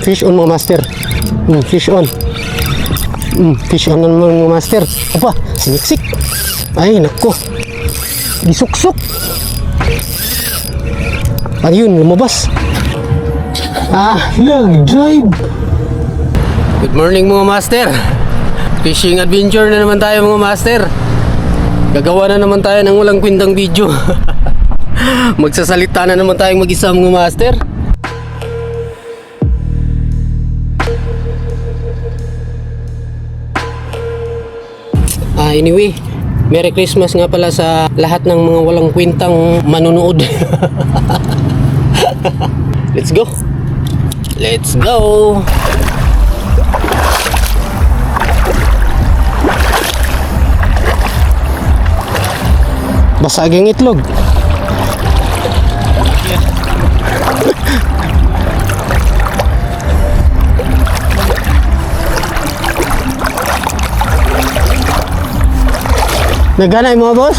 Fish on mga master. Fish on. Fish on mga master. Apa, siniksik. Ay, nako. Disuksok. Ayun, lumabas. Nag-drive. Good morning mga master. Fishing adventure na naman tayo mga master. Gagawa na naman tayo ng walang kwentang video. Magsasalita na naman tayong mag-isa mga master. Anyway, Merry Christmas nga pala sa lahat ng mga walang kwentang manonood. Let's go. Let's go. Basag ang itlog. Nagana yung mga boss?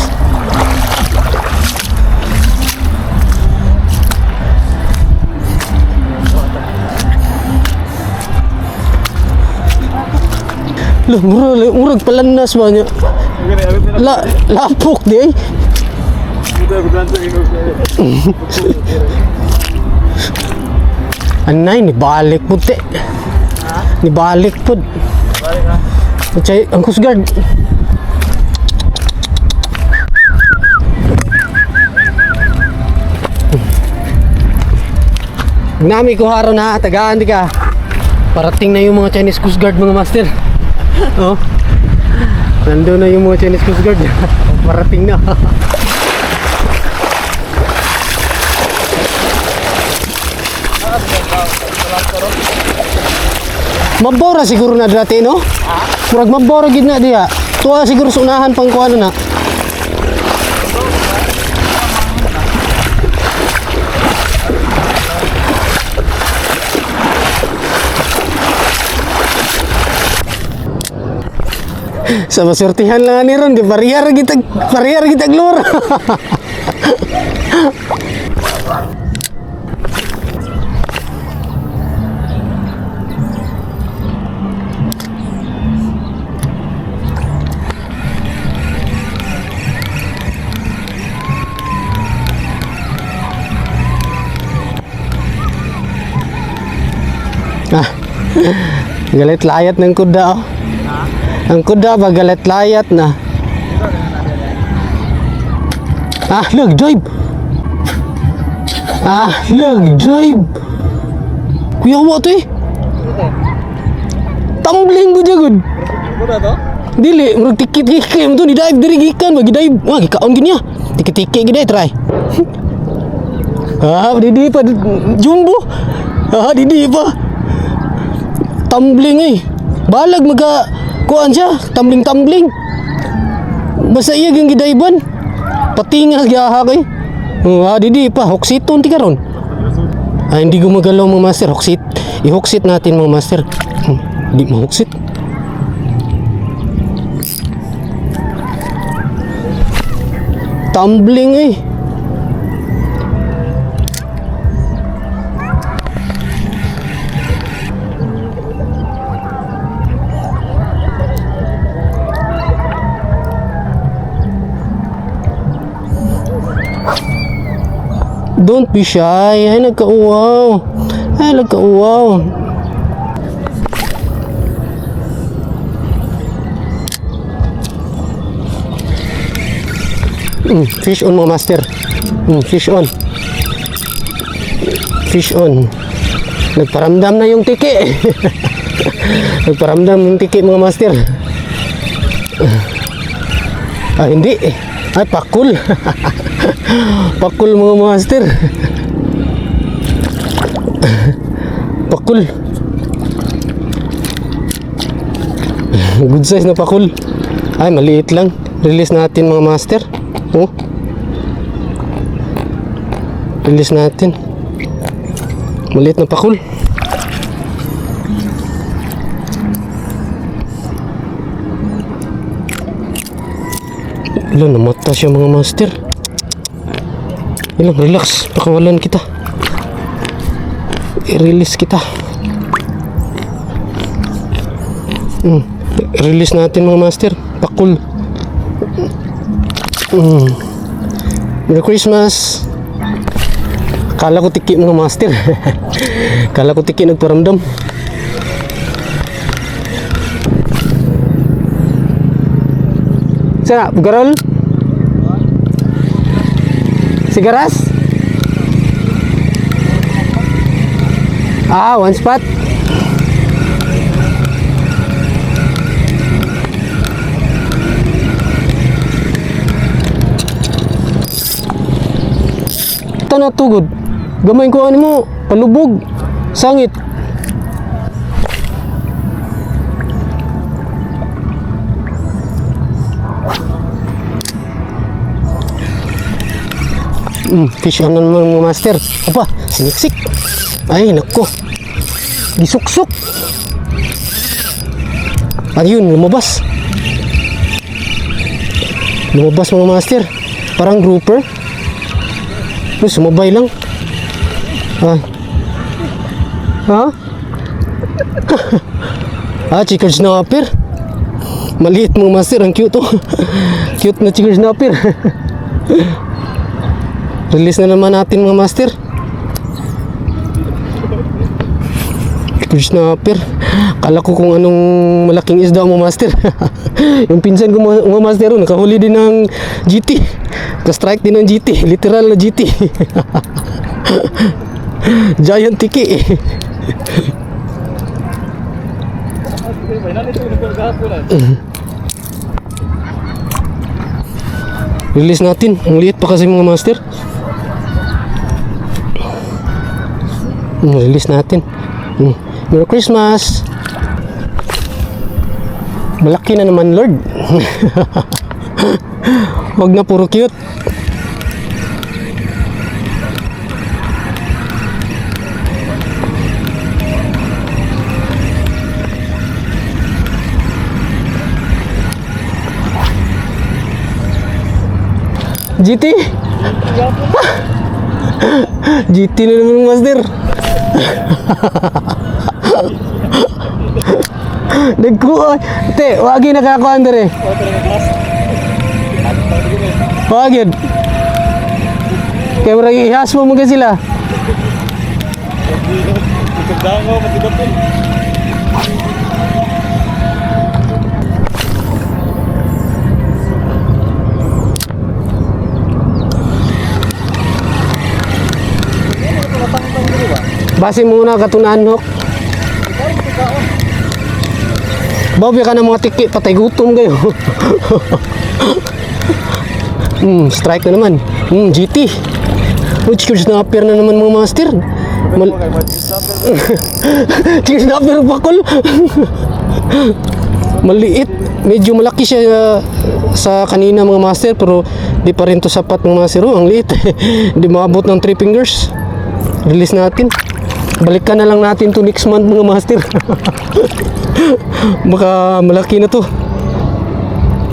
Loh, murag palanas ba niya? Lapok di ay. Anay, nibalik po te. Nibalik po. Chay, ang Coast Guard. Nami ko haro na, tagaan di ka. Parating na yung mga Chinese Coast Guard mga master. Oh. Nandun na yung mga Chinese Coast Guard. Parating na. Mabora siguro na dati no? Kurag mabora gid na diha. Tuwa siguro sa unahan pang kuano na. Sa masurtihan lang ni ron, di pariyar kita glor. Galit layat ng kuda oh. Ang kuda ba galit layat na. Nag-drive. Nag-drive. Kuya mo ito eh. Tumbling ko dyan good. Kuda to? Dili, murag tikit-tikit mo ito. Di-dive, dirigikan. Mag-dive. Gikaon gini ah. Tikit-tikit gini, try. Didi pa. Jumbo. Didi pa. Tumbling eh. Balag kuan siya, tumbling. Basta iya ging gidayban. Pati nga giaha kay. Didi pa hoksiton ti karon. Hindi gumagalaw mga master, hoksit. I-hoksit natin mga master. Di mahoksit. Tumbling eh. Don't be shy. Ay, nagkauwaw. Fish on mga master. Fish on. Fish on. Nagparamdam na yung tiki. Nagparamdam yung tiki mga master. Hindi. Ay, pakul. Pakul mga master. Pakul. Good size na pakul. Ay, maliit lang. Release natin mga master. Release natin. Maliit na pakul. Wala, namata siya mga master. Ilang, relax. Pakawalan kita. I-release kita. Release natin mga master. Pakul. Merry Christmas. Kala ko tiki mga master. Kala ko tiki nagparamdam. Sana, bugarol? Sigaras? One spot. Ito na tugod. Gamay ko ano mo, palubog, sangit. Fish on naman mga master. Apa, siniksik. Ay, nako. Gisuksok. Ayun, lumabas. Lumabas mga master. Parang grouper. Sumabay lang. Ay. Ha? Chicken snapper. Maliit mga master. Ang cute oh. Cute na chicken snapper. Release na naman natin mga master. Chicken snapper. Kala ko kung anong malaking isda mga master. Yung pinsan ko mga master, nakahuli din ng GT. Ka-strike din ng GT. Literal na GT. Giant tiki. Release natin. Ang liit pa kasi mga master. Release natin. Merry Christmas. Malaki na naman Lord. Wag na puro cute. GT. GT na naman master. Nagkuha. Te, wagi nakakuha dere. Wagid. Kaya marang ihas mo mga sila. Base muna katunaan hok. Babi ka ng mga tiki, patay gutom kayo. Strike na naman. GT. Chicken snapper na naman mga master. Chicken snapper pakol. Maliit. Medyo malaki siya sa kanina mga master, pero di pa rin to sapat mga master. Ang liit. Di maabot ng 3 fingers. Release natin. Balikan na lang natin to next month mga master. Baka malaki na to.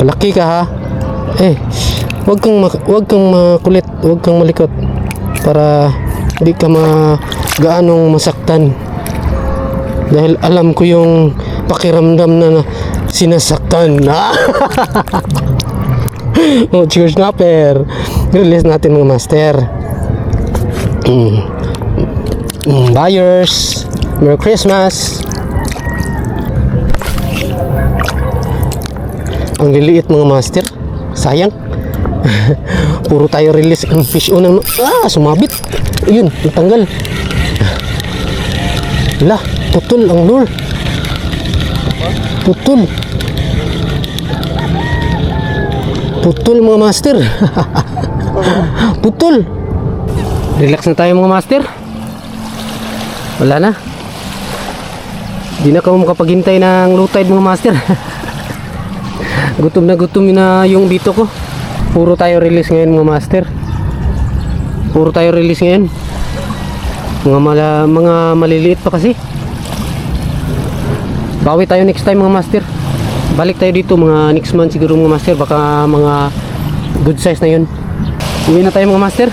Malaki ka ha. Wag kang makulit, wag kang malikot para di ka gaanong masaktan. Dahil alam ko yung pakiramdam na sinasaktan. Oh, chicken snapper. Release natin mga master. Buyers, Merry Christmas. Ang liliit mga master. Sayang. Puro tayo release ang fish on. Sumabit. Ayun, natanggal. Lah, putol ang lure. Putol. Putol mga master. Putol. Relax na tayo mga master. Wala na. Di na kamo makapaghintay ng low tide mga master. Gutom na gutom na yung bito ko. Puro tayo release ngayon mga master. Puro tayo release ngayon. Mga maliliit pa kasi. Bawi tayo next time mga master. Balik tayo dito mga next month siguro mga master. Baka mga good size na yun. Uwi na tayo mga master.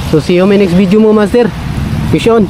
So see you in my next video mga master. Fish on.